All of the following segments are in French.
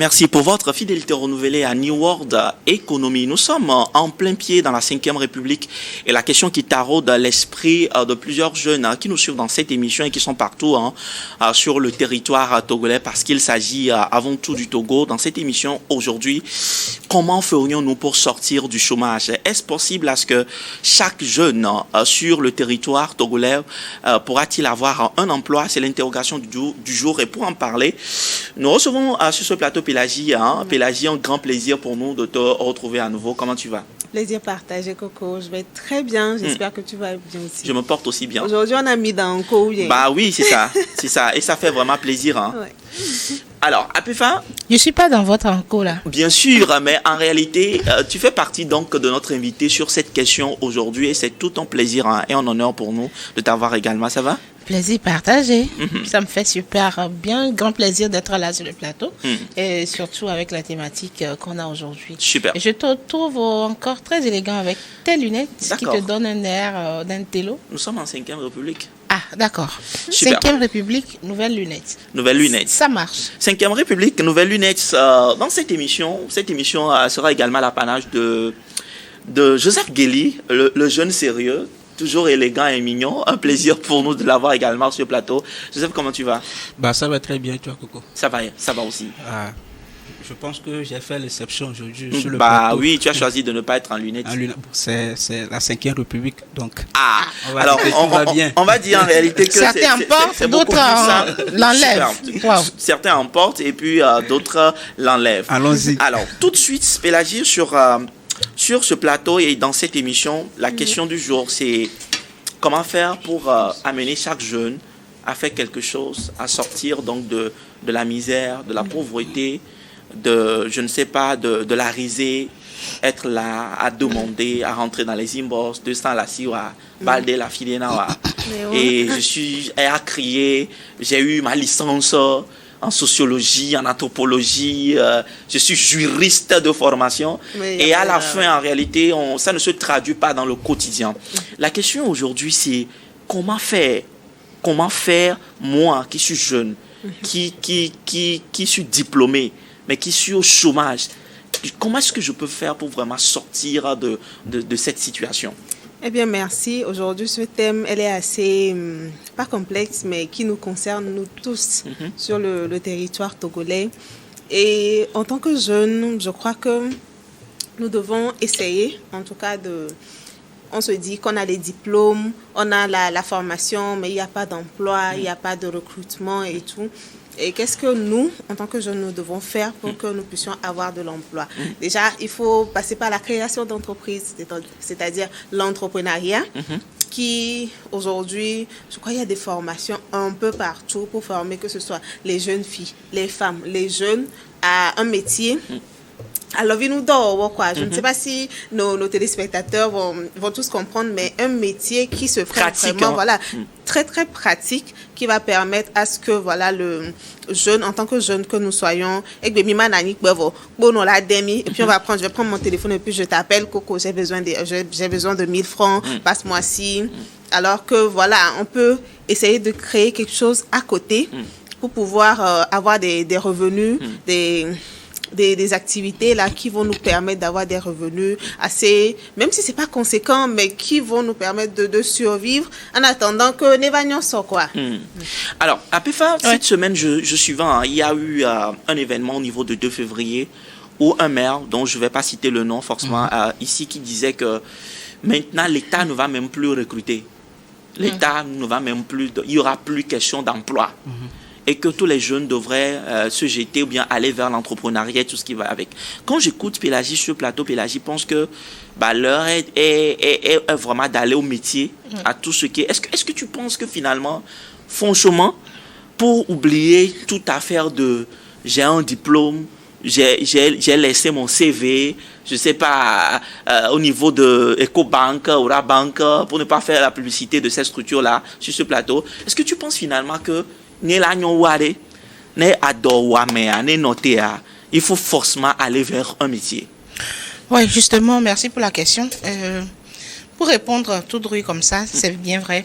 Merci pour votre fidélité renouvelée à New World Economy. Nous sommes en plein pied dans la 5e République et la question qui taraude l'esprit de plusieurs jeunes qui nous suivent dans cette émission et qui sont partout sur le territoire togolais parce qu'il s'agit avant tout du Togo. Dans cette émission aujourd'hui, comment ferions-nous pour sortir du chômage? Est-ce possible à ce que chaque jeune sur le territoire togolais pourra-t-il avoir un emploi? C'est l'interrogation du jour et pour en parler, nous recevons sur ce plateau Pélagie. Pélagie, un grand plaisir pour nous de te retrouver à nouveau. Comment tu vas? Plaisir partagé, Coco. Je vais très bien. J'espère que tu vas bien aussi. Je me porte aussi bien. Aujourd'hui, on a mis dans un courrier. Bah oui, c'est ça. C'est ça. Et ça fait vraiment plaisir. Ouais. Alors, Apéfa? Je ne suis pas dans votre enco là. Bien sûr, mais en réalité, tu fais partie donc de notre invité sur cette question aujourd'hui et c'est tout un plaisir et un honneur pour nous de t'avoir également. Ça va? Plaisir partagé. Ça me fait super bien, grand plaisir d'être là sur le plateau et surtout avec la thématique qu'on a aujourd'hui. Super. Je te trouve encore très élégant avec tes lunettes qui te donnent un air d'un télo. Nous sommes en 5e République. Ah, d'accord. Super. 5e République, nouvelles lunettes. Nouvelles lunettes. Ça marche. 5e République, nouvelles lunettes. Dans cette émission sera également l'apanage de Joseph Guély, le jeune sérieux, toujours élégant et mignon. Un plaisir pour nous de l'avoir également sur le plateau. Joseph, comment tu vas? Bah, ça va très bien, toi, Coco. Ça va aussi. Ah, je pense que j'ai fait l'exception aujourd'hui sur le plateau. Bah oui, tu as choisi de ne pas être en lunettes. C'est la 5e République, donc. Ah, alors on va dire en réalité que certains emportent, d'autres l'enlèvent. Wow. Certains emportent et puis d'autres l'enlèvent. Allons-y. Alors, tout de suite, Pélagie, sur ce plateau et dans cette émission, la question du jour, c'est comment faire pour amener chaque jeune à faire quelque chose, à sortir donc de la misère, de la pauvreté, de la risée, être là à demander, à rentrer dans les inbox, 200 la siwa, balder la filena. Et je suis à crier, j'ai eu ma licence en sociologie, en anthropologie, je suis juriste de formation. Et à la fin, en réalité, ça ne se traduit pas dans le quotidien. La question aujourd'hui, c'est comment faire, moi qui suis jeune, qui suis diplômé, mais qui suis au chômage, comment est-ce que je peux faire pour vraiment sortir de cette situation? Eh bien, merci. Aujourd'hui, ce thème, elle est assez, pas complexe, mais qui nous concerne, nous tous, sur le territoire togolais. Et en tant que jeunes, je crois que nous devons essayer, en tout cas, on se dit qu'on a les diplômes, on a la formation, mais il n'y a pas d'emploi, il n'y a pas de recrutement et tout. Et qu'est-ce que nous, en tant que jeunes, nous devons faire pour que nous puissions avoir de l'emploi? Déjà, il faut passer par la création d'entreprises, c'est-à-dire l'entrepreneuriat, qui, aujourd'hui, je crois qu'il y a des formations un peu partout pour former, que ce soit les jeunes filles, les femmes, les jeunes à un métier. Alors, je ne sais pas si nos téléspectateurs vont tous comprendre, mais un métier qui se fait pratique, vraiment, très, très pratique, qui va permettre à ce que, le jeune, en tant que jeune que nous soyons, et puis je vais prendre mon téléphone et puis je t'appelle, Coco, j'ai besoin de 1000 francs, passe-moi-ci. Alors que, on peut essayer de créer quelque chose à côté pour pouvoir avoir des revenus, des activités là qui vont nous permettre d'avoir des revenus assez, même si c'est pas conséquent, mais qui vont nous permettre de survivre en attendant que l'évasion soit quoi. Alors, à Péfa, cette semaine, je suivant, il y a eu un événement au niveau de 2 février où un maire, dont je vais pas citer le nom forcément, ici, qui disait que maintenant l'État ne va même plus recruter. L'État ne va même plus, il y aura plus question d'emploi. Et que tous les jeunes devraient se jeter ou bien aller vers l'entrepreneuriat et tout ce qui va avec. Quand j'écoute Pélagie sur le plateau, Pélagie pense que l'heure est vraiment d'aller au métier, à tout ce qui est... Est-ce que tu penses que finalement, franchement, pour oublier toute affaire de j'ai un diplôme, j'ai laissé mon CV, je ne sais pas, au niveau de EcoBank, Orabank, pour ne pas faire la publicité de cette structure-là sur ce plateau, est-ce que tu penses finalement que il faut forcément aller vers un métier? Oui, justement, merci pour la question. Pour répondre tout droit comme ça, c'est bien vrai.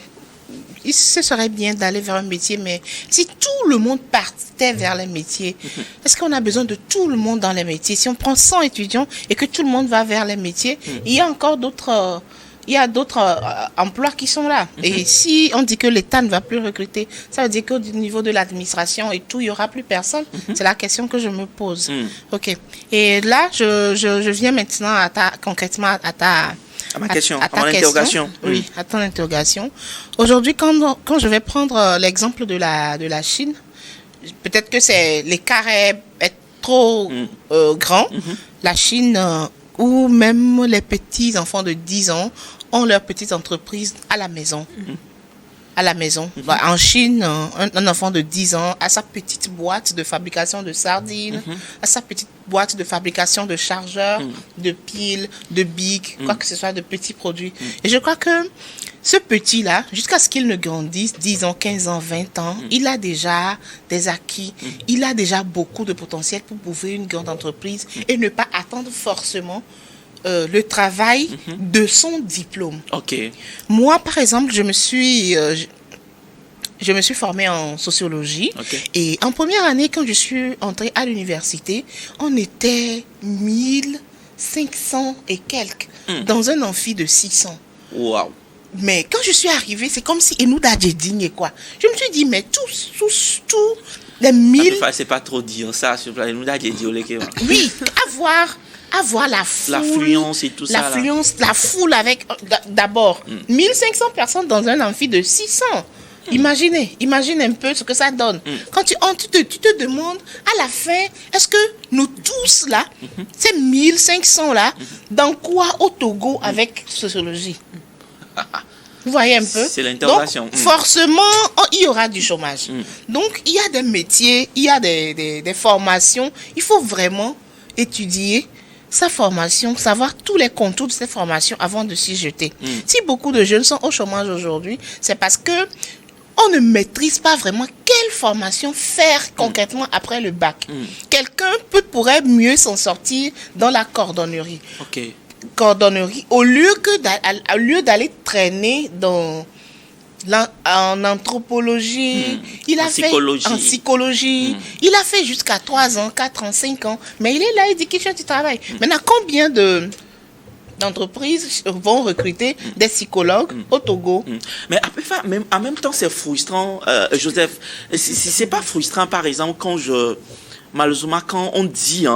ce serait bien d'aller vers un métier, mais si tout le monde partait vers les métiers, est-ce qu'on a besoin de tout le monde dans les métiers? Si on prend 100 étudiants et que tout le monde va vers les métiers, il y a encore d'autres... il y a d'autres emplois qui sont là. Et si on dit que l'État ne va plus recruter, ça veut dire qu'au niveau de l'administration et tout, il n'y aura plus personne. C'est la question que je me pose. OK. Et là, je viens maintenant concrètement à ma question, à ta mon interrogation. Oui, à ton interrogation. Aujourd'hui, quand je vais prendre l'exemple de la Chine, peut-être que l'écart est trop grand. La Chine... où même les petits enfants de 10 ans ont leur petite entreprise à la maison. À la maison. En Chine, un enfant de 10 ans a sa petite boîte de fabrication de sardines, a sa petite boîte de fabrication de chargeurs, de piles, de bics, quoi que ce soit, de petits produits. Et je crois que ce petit-là, jusqu'à ce qu'il ne grandisse, 10 ans, 15 ans, 20 ans, il a déjà des acquis, il a déjà beaucoup de potentiel pour ouvrir une grande entreprise et ne pas attendre forcément le travail de son diplôme. OK. Moi, par exemple, je me suis formée en sociologie. OK. Et en première année, quand je suis entrée à l'université, on était 1500 et quelques dans un amphi de 600. Wow. Mais quand je suis arrivée, c'est comme si nous d'Adjedine, quoi. Je me suis dit, mais tous les 1000... C'est pas trop dire ça, s'il vous plaît. Nous d'Adjedine, oui, avoir la foule, l'affluence et tout ça. L'affluence, la foule avec, d'abord, 1500 personnes dans un amphi de 600. Imagine un peu ce que ça donne. Quand tu te demandes, à la fin, est-ce que nous tous là, ces 1500 là, dans quoi au Togo avec sociologie? Vous voyez un peu? C'est l'interrogation. Donc, forcément, il y aura du chômage. Donc, il y a des métiers, il y a des formations. Il faut vraiment étudier sa formation, savoir tous les contours de cette formation avant de s'y jeter. Si beaucoup de jeunes sont au chômage aujourd'hui, c'est parce que on ne maîtrise pas vraiment quelle formation faire concrètement après le bac. Quelqu'un pourrait mieux s'en sortir dans la cordonnerie. OK. Cordonnerie, au lieu d'aller traîner en anthropologie, en psychologie, il a fait jusqu'à 3 ans, 4 ans, 5 ans, mais il est là, il dit qu'il cherche du travail. Maintenant, combien d'entreprises vont recruter des psychologues au Togo? Mais en même temps, c'est frustrant, Joseph. C'est pas frustrant, par exemple, malheureusement, quand on dit,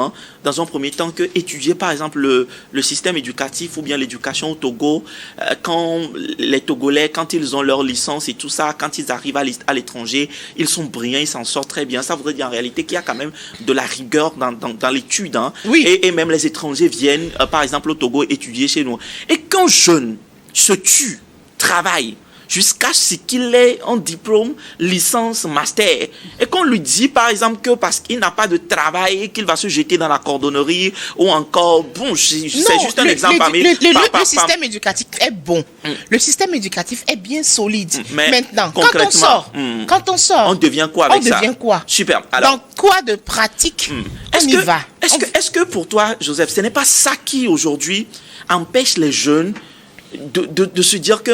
dans un premier temps, que étudier, par exemple, le système éducatif ou bien l'éducation au Togo, quand les Togolais, quand ils ont leur licence et tout ça, quand ils arrivent à l'étranger, ils sont brillants, ils s'en sortent très bien. Ça voudrait dire en réalité qu'il y a quand même de la rigueur dans l'étude. Oui. Et même les étrangers viennent, par exemple, au Togo, étudier chez nous. Et quand jeune se tue, travaille, jusqu'à ce qu'il ait un diplôme, licence, master. Et qu'on lui dit, par exemple, que parce qu'il n'a pas de travail, qu'il va se jeter dans la cordonnerie, ou encore, bon, c'est juste un exemple. Le système éducatif est bon. Le système éducatif est bien solide. Mais maintenant, quand on sort, on devient quoi avec ça? On devient quoi? Super. Alors, dans quoi de pratique on y va? Est-ce que pour toi, Joseph, ce n'est pas ça qui, aujourd'hui, empêche les jeunes de se dire que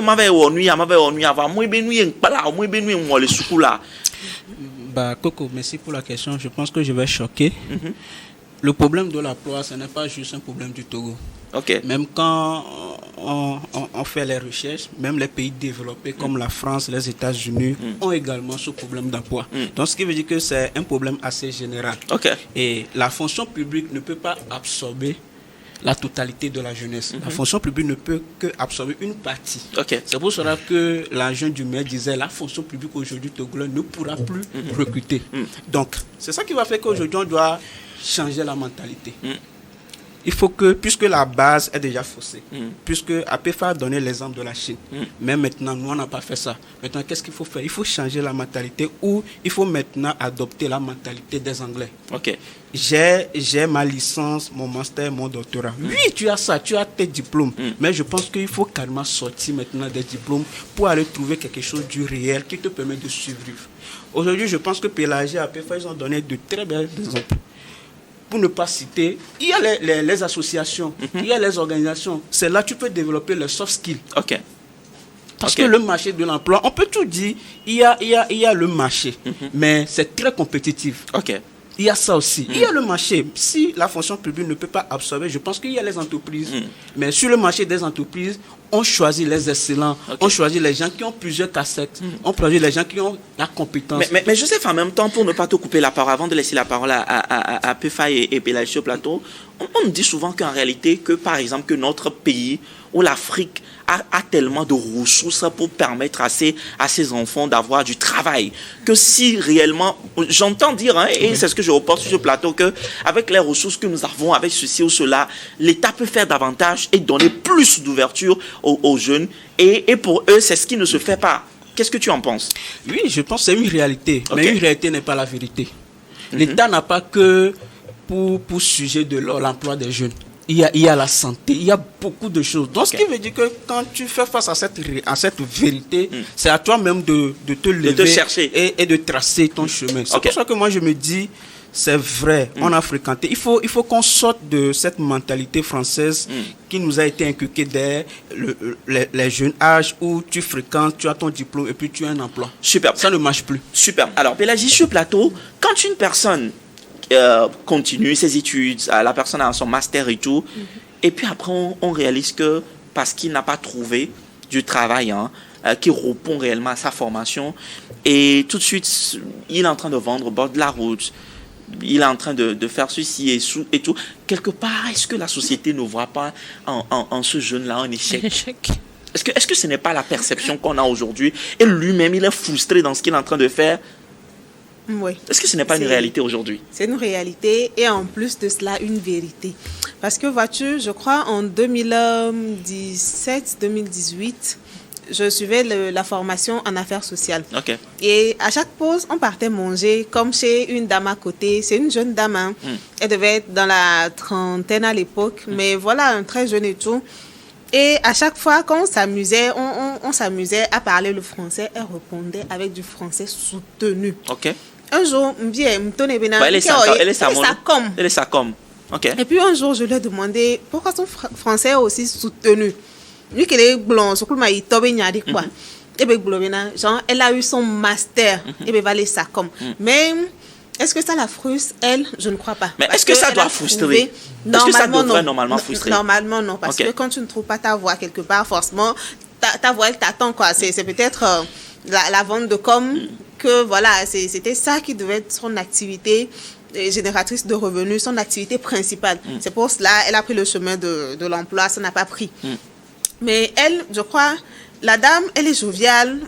Coco, merci pour la question. Je pense que je vais choquer. Le problème de l'emploi, ce n'est pas juste un problème du Togo. Okay. Même quand on fait les recherches, même les pays développés comme la France, les États-Unis ont également ce problème d'emploi. Donc, ce qui veut dire que c'est un problème assez général. Okay. Et la fonction publique ne peut pas absorber la totalité de la jeunesse. La fonction publique ne peut que absorber une partie. Okay. C'est pour cela que l'agent du maire disait la fonction publique aujourd'hui togolaise ne pourra plus recruter. Donc, c'est ça qui va faire qu'aujourd'hui on doit changer la mentalité. Il faut que, puisque la base est déjà faussée, puisque APEFA a donné l'exemple de la Chine, mais maintenant, nous, on n'a pas fait ça. Maintenant, qu'est-ce qu'il faut faire? Il faut changer la mentalité ou il faut maintenant adopter la mentalité des Anglais. Okay. J'ai ma licence, mon master, mon doctorat. Oui, tu as ça, tu as tes diplômes, mais je pense qu'il faut carrément sortir maintenant des diplômes pour aller trouver quelque chose du réel qui te permet de survivre. Aujourd'hui, je pense que Pélagie et APEFA, ils ont donné de très belles exemples. Pour ne pas citer, il y a les associations, il y a les organisations. C'est là que tu peux développer les soft skills. OK. Parce que le marché de l'emploi, on peut tout dire, il y a le marché, mais c'est très compétitif. Il y a ça aussi. Il y a le marché. Si la fonction publique ne peut pas absorber, je pense qu'il y a les entreprises. Mais sur le marché des entreprises, on choisit les excellents. On choisit les gens qui ont plusieurs cassettes. On choisit les gens qui ont la compétence. Mais Joseph, en même temps, pour ne pas te couper la parole, avant de laisser la parole à Pefa et Pelagie sur le plateau, on dit souvent qu'en réalité, que par exemple, que notre pays ou l'Afrique a tellement de ressources pour permettre à ses enfants d'avoir du travail, que si réellement, j'entends dire, et c'est ce que je reporte sur ce plateau, qu'avec les ressources que nous avons, avec ceci ou cela, l'État peut faire davantage et donner plus d'ouverture aux jeunes, et pour eux, c'est ce qui ne se fait pas. Qu'est-ce que tu en penses? Oui, je pense que c'est une réalité, mais une réalité n'est pas la vérité. L'État n'a pas que pour sujet de l'emploi des jeunes. Il y a la santé, il y a beaucoup de choses. Donc, ce qui veut dire que quand tu fais face à cette vérité, c'est à toi-même de te lever, de te chercher et de tracer ton chemin. C'est pour ça que moi, je me dis, c'est vrai, on a fréquenté. Il faut qu'on sorte de cette mentalité française qui nous a été inculquée dès les jeunes âges où tu fréquentes, tu as ton diplôme et puis tu as un emploi. Super. Ça ne marche plus. Super. Alors, Pelagie, sur le plateau, quand une personne continue ses études, la personne a son master et tout, et puis après on réalise que parce qu'il n'a pas trouvé du travail qui répond réellement à sa formation, et tout de suite il est en train de vendre au bord de la route, il est en train de faire ceci et tout, quelque part est-ce que la société ne voit pas en ce jeune-là un échec? Est-ce que ce n'est pas la perception qu'on a aujourd'hui, et lui-même il est frustré dans ce qu'il est en train de faire? Oui. Est-ce que ce n'est pas une réalité aujourd'hui? C'est une réalité, et en plus de cela, une vérité. Parce que, vois-tu, je crois en 2017-2018, je suivais la formation en affaires sociales. Et à chaque pause, on partait manger, comme chez une dame à côté. C'est une jeune dame. Elle devait être dans la trentaine à l'époque, mais voilà, un très jeune et tout. Et à chaque fois, quand on s'amusait, on s'amusait à parler le français, elle répondait avec du français soutenu. Un jour, elle est Sacom. Et puis un jour, je lui ai demandé pourquoi son français est aussi soutenu. Lui qui est blanc, elle a eu son master, et va aller Sacom. Mais est-ce que ça la frustre, elle? Je ne crois pas. Mais est-ce que ça doit frustrer? Est-ce que ça devrait normalement frustrer? Normalement, non. Parce que quand tu ne trouves pas ta voix quelque part, forcément, ta voix, elle t'attend, quoi. C'est peut-être la vente de com, que voilà, c'était ça qui devait être son activité génératrice de revenus, son activité principale. C'est pour cela elle a pris le chemin de l'emploi, ça n'a pas pris. Mais elle, je crois, la dame, elle est joviale,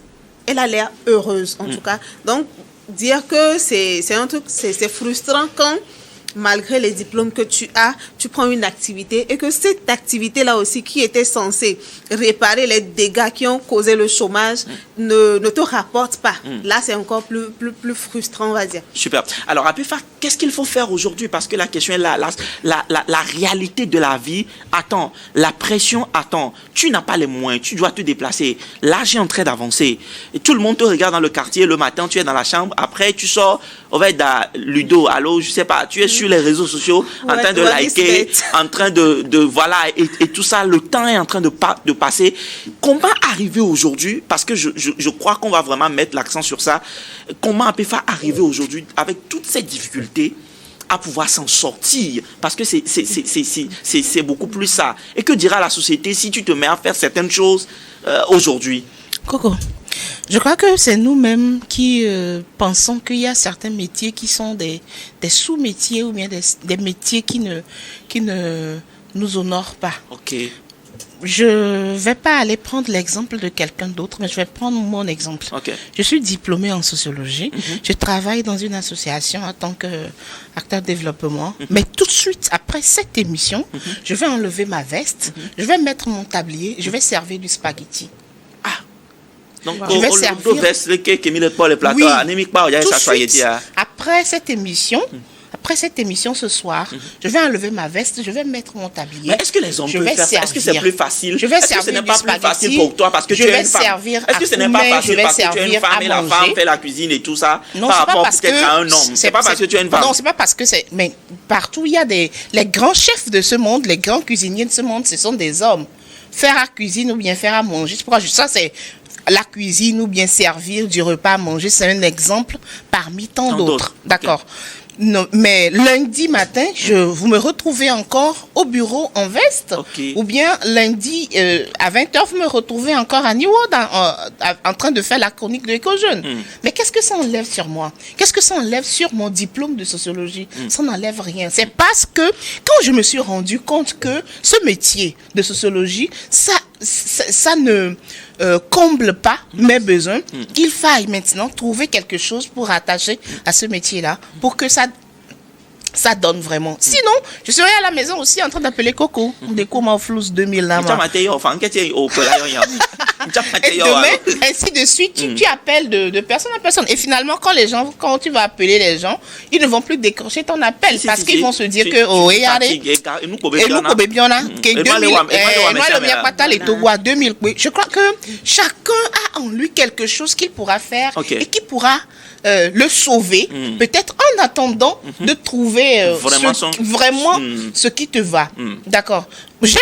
elle a l'air heureuse, en tout cas. Donc, dire que c'est un truc, c'est frustrant quand, malgré les diplômes que tu as, tu prends une activité, et que cette activité-là aussi, qui était censée réparer les dégâts qui ont causé le chômage, ne te rapporte pas. Là, c'est encore plus frustrant, on va dire. Super. Alors, Apefa, qu'est-ce qu'il faut faire aujourd'hui? Parce que la question est la réalité de la vie attend, la pression attend. Tu n'as pas les moyens, tu dois te déplacer. L'âge est en train d'avancer. Et tout le monde te regarde dans le quartier, le matin, tu es dans la chambre, après, tu sors, on va être dans Ludo, allô, je sais pas, tu es sur les réseaux sociaux, en train de liker, en train de voilà, et tout ça, le temps est en train de passer. Comment arriver aujourd'hui, parce que je crois qu'on va vraiment mettre l'accent sur ça, comment Apefa arriver aujourd'hui avec toutes ces difficultés à pouvoir s'en sortir, parce que c'est beaucoup plus ça. Et que dira la société si tu te mets à faire certaines choses aujourd'hui? Coco, je crois que c'est nous-mêmes qui pensons qu'il y a certains métiers qui sont des sous-métiers, ou bien des métiers qui ne nous honorent pas. Je vais pas aller prendre l'exemple de quelqu'un d'autre, mais je vais prendre mon exemple. Je suis diplômée en sociologie. Je travaille dans une association en tant qu'acteur de développement. Mais tout de suite, après cette émission, je vais enlever ma veste, je vais mettre mon tablier, je vais servir du spaghetti. Donc, je vais servir. Oui, tout de suite, après cette émission ce soir, je vais enlever ma veste, je vais mettre mon tablier. Mais est-ce que les hommes peuvent faire ça? Est-ce que c'est plus facile? Je vais est-ce que ce n'est pas plus facile pour toi parce que tu es une femme? Est-ce que ce n'est pas facile parce que tu es une femme et la femme fait la cuisine et tout ça par rapport peut-être à un homme? C'est pas parce que tu es une femme. Non, c'est pas parce que c'est... Mais partout, il y a les grands chefs de ce monde, les grands cuisiniers de ce monde, ce sont des hommes. Faire à cuisine ou bien faire à manger, ça c'est la cuisine ou bien servir du repas à manger, c'est un exemple parmi tant d'autres. D'accord. Non, mais lundi matin, vous me retrouvez encore au bureau en veste. Ou bien lundi à 20h, vous me retrouvez encore à New World en train de faire la chronique de Éco-Jeune. Mais qu'est-ce que ça enlève sur moi? Qu'est-ce que ça enlève sur mon diplôme de sociologie? Ça n'enlève rien. C'est parce que quand je me suis rendu compte que ce métier de sociologie, ça ne comble pas mes besoins, il faille maintenant trouver quelque chose pour attacher à ce métier-là, pour que ça donne vraiment. Sinon, je serais à la maison aussi en train d'appeler Coco. Des Flous 2000 là. Et demain, ainsi de suite, tu appelles de personne à personne. Et finalement, quand tu vas appeler les gens, ils ne vont plus décrocher ton appel parce qu'ils vont se dire que, oh, regardez, et nous, Kobébiona, que 2000, je crois que chacun a en lui quelque chose qu'il pourra faire et qui pourra le sauver, peut-être en attendant de trouver vraiment ce qui te va. D'accord. J'ai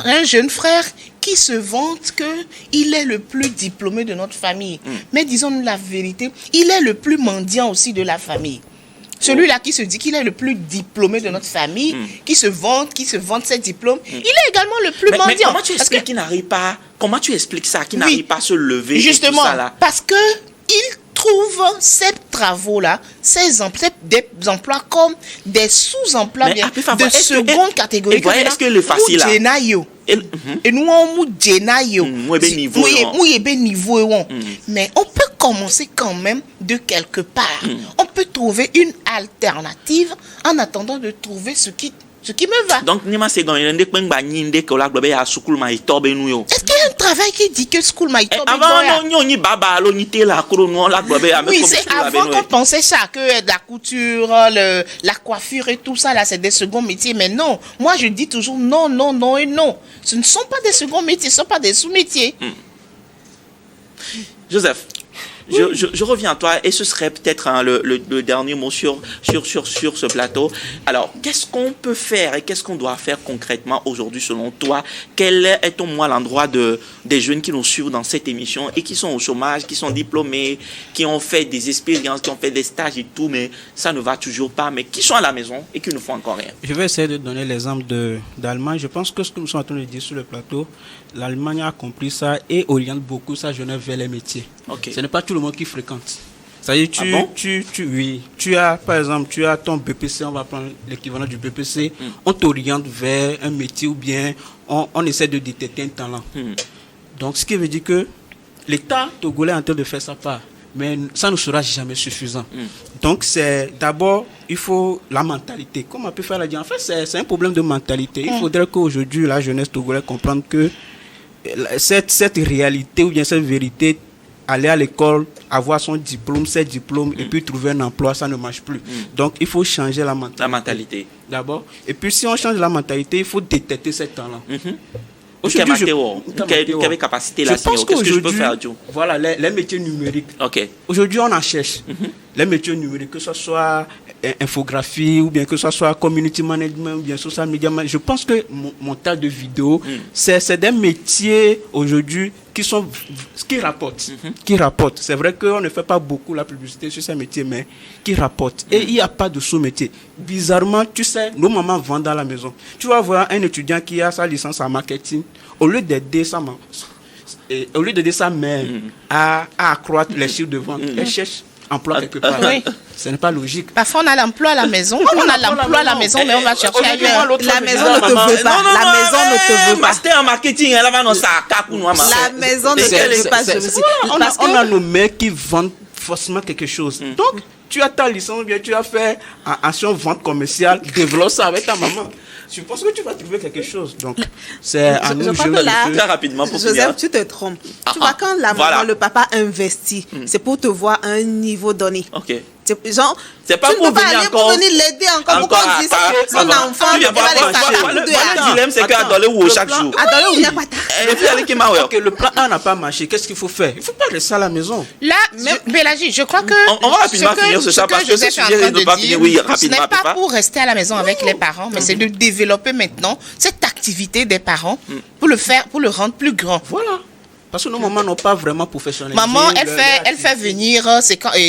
un jeune frère qui se vante qu'il est le plus diplômé de notre famille. Mais disons-nous la vérité, il est le plus mendiant aussi de la famille. Celui-là qui se dit qu'il est le plus diplômé de notre famille, qui se vante ses diplômes, il est également le plus mendiant. Mais comment tu expliques qu'il n'arrive pas, comment tu expliques ça, qu'il n'arrive pas à se lever? Justement, et tout ça, là? Parce que il trouve ces travaux-là, des emplois comme des sous-emplois de seconde catégorie. Est-ce que le facile là? Et nous, on niveau. Mais on peut commencer quand même de quelque part. On peut trouver une alternative en attendant de trouver ce qui me va. Donc, est-ce qu'il y a un travail qui dit que school m'a été Oui, c'est avant qu'on pensait ça, que la couture, la coiffure et tout ça, là, c'est des seconds métiers. Mais non, moi, je dis toujours non, non, non et non. Ce ne sont pas des seconds métiers, ce ne sont pas des sous-métiers. Joseph, je reviens à toi et ce serait peut-être le dernier mot sur ce plateau. Alors, qu'est-ce qu'on peut faire et qu'est-ce qu'on doit faire concrètement aujourd'hui selon toi? Quel est au moins l'endroit des jeunes qui nous suivent dans cette émission et qui sont au chômage, qui sont diplômés, qui ont fait des expériences, qui ont fait des stages et tout, mais ça ne va toujours pas, mais qui sont à la maison et qui ne font encore rien? Je vais essayer de donner l'exemple d'Allemagne. Je pense que ce que nous sommes en train de dire sur le plateau, l'Allemagne a compris ça et oriente beaucoup sa jeunesse vers les métiers. Ce n'est pas tout le monde qui fréquente. C'est-à-dire, tu as, par exemple, tu as ton BPC, on va prendre l'équivalent du BPC, on t'oriente vers un métier ou bien on essaie de détecter un talent. Donc, ce qui veut dire que l'État togolais est en train de faire sa part, mais ça ne sera jamais suffisant. Donc, c'est d'abord, il faut la mentalité. Comme on peut faire la dire, en fait, c'est un problème de mentalité. Il faudrait qu'aujourd'hui, la jeunesse togolaise comprenne que cette réalité ou bien cette vérité, aller à l'école, avoir son diplôme, ses diplômes, et puis trouver un emploi, ça ne marche plus. Donc, il faut changer la mentalité. La mentalité. D'abord. Et puis, si on change la mentalité, il faut détecter ces talents. Aujourd'hui, quelle capacité là? Je pense qu'aujourd'hui, voilà, les métiers numériques. Aujourd'hui, on en cherche. Les métiers numériques, que ce soit infographie, ou bien que ce soit community management, ou bien social media management. Je pense que montage de vidéos, c'est des métiers aujourd'hui qui rapportent. C'est vrai qu'on ne fait pas beaucoup la publicité sur ces métiers, mais qui rapportent. Et il n'y a pas de sous-métier. Bizarrement, tu sais, nos mamans vendent à la maison. Tu vas voir un étudiant qui a sa licence en marketing, au lieu d'aider sa mère à accroître les chiffres de vente, elle cherche emploi quelque part. Ce n'est pas logique. Parfois, on a l'emploi à la maison. Mais on va chercher ailleurs. La maison ne te veut pas. La maison ne te veut pas. Master en marketing, elle va dans sa cape. La maison ne te veut pas. On a nos mères qui vendent forcément quelque chose. Donc, tu as ta licence, bien tu as fait action vente commerciale, développe ça avec ta maman. Je pense que tu vas trouver quelque chose. Donc, c'est à nous de jouer très rapidement pour Joseph, tu te trompes. Tu vois, quand la maman, le papa investit, c'est pour te voir à un niveau donné. Genre, c'est pas pour venir encore. Venir l'aider encore. Pourquoi on dit ça? Son enfant, le dilemme, c'est qu'à donner ou chaque jour. Le plan A n'a pas marché. Qu'est-ce qu'il faut faire? Il ne faut pas rester à la maison. Là, Bélagie, je crois que. On va rapidement finir ce chat parce que ce sujet ne doit pas finir. Oui, rapidement. Ce n'est pas pour rester à la maison avec les parents, mais c'est de développer maintenant cette activité des parents pour le rendre plus grand. Voilà. Parce que nos mamans n'ont pas vraiment professionnalisé. Maman, elle fait venir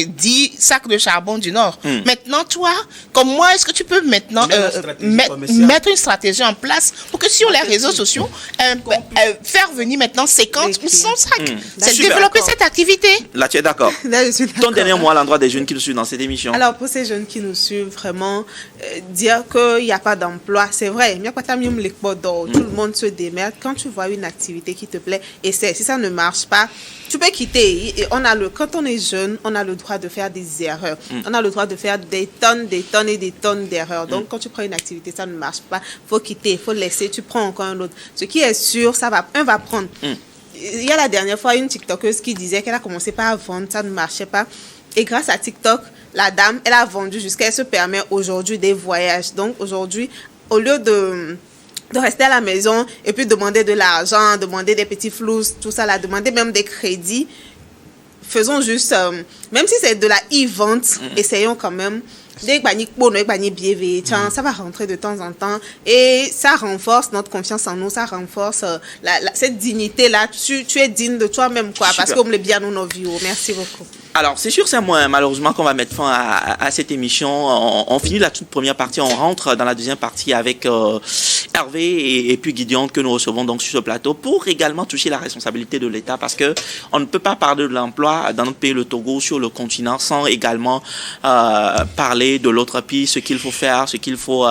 10 sacs de charbon du Nord. Maintenant, toi, comme moi, est-ce que tu peux maintenant mettre une stratégie en place pour que sur les réseaux sociaux, faire venir maintenant 50 ou 100 sacs. C'est développer cette activité. Là, tu es d'accord. Là, je suis d'accord. Ton dernier mot à l'endroit des jeunes qui nous suivent dans cette émission. Alors, pour ces jeunes qui nous suivent, vraiment, dire qu'il n'y a pas d'emploi, c'est vrai. Tout le monde se démerde. Quand tu vois une activité qui te plaît, essaie. Si ça ne marche pas, tu peux quitter. Et quand on est jeune, on a le droit de faire des erreurs. On a le droit de faire des tonnes et des tonnes d'erreurs. Donc, quand tu prends une activité, ça ne marche pas, faut quitter, faut laisser, tu prends encore un autre. Ce qui est sûr, un va prendre. Il y a la dernière fois une TikTokeuse qui disait qu'elle a commencé par vendre, ça ne marchait pas. Et grâce à TikTok, la dame, elle a vendu jusqu'à elle se permet aujourd'hui des voyages. Donc, aujourd'hui, au lieu de rester à la maison et puis demander de l'argent, demander des petits flous, tout ça, demander même des crédits. Faisons juste, même si c'est de la e-vente, essayons quand même. Ça va rentrer de temps en temps et ça renforce notre confiance en nous, ça renforce cette dignité-là. Tu es digne de toi-même, quoi, parce qu'on me bien nous nos vies. Merci beaucoup. Alors, c'est sûr, c'est moi, malheureusement, qu'on va mettre fin à cette émission. On finit la toute première partie, on rentre dans la deuxième partie avec Hervé et puis Gideon que nous recevons donc sur ce plateau pour également toucher la responsabilité de l'État parce que on ne peut pas parler de l'emploi dans notre pays, le Togo, sur le continent, sans également parler de l'autre pays, ce qu'il faut faire, ce qu'il faut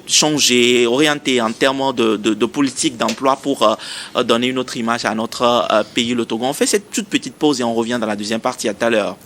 changer, orienter en termes de politique d'emploi pour donner une autre image à notre pays, le Togo. On fait cette toute petite pause et on revient dans la deuxième partie. À tout à l'heure.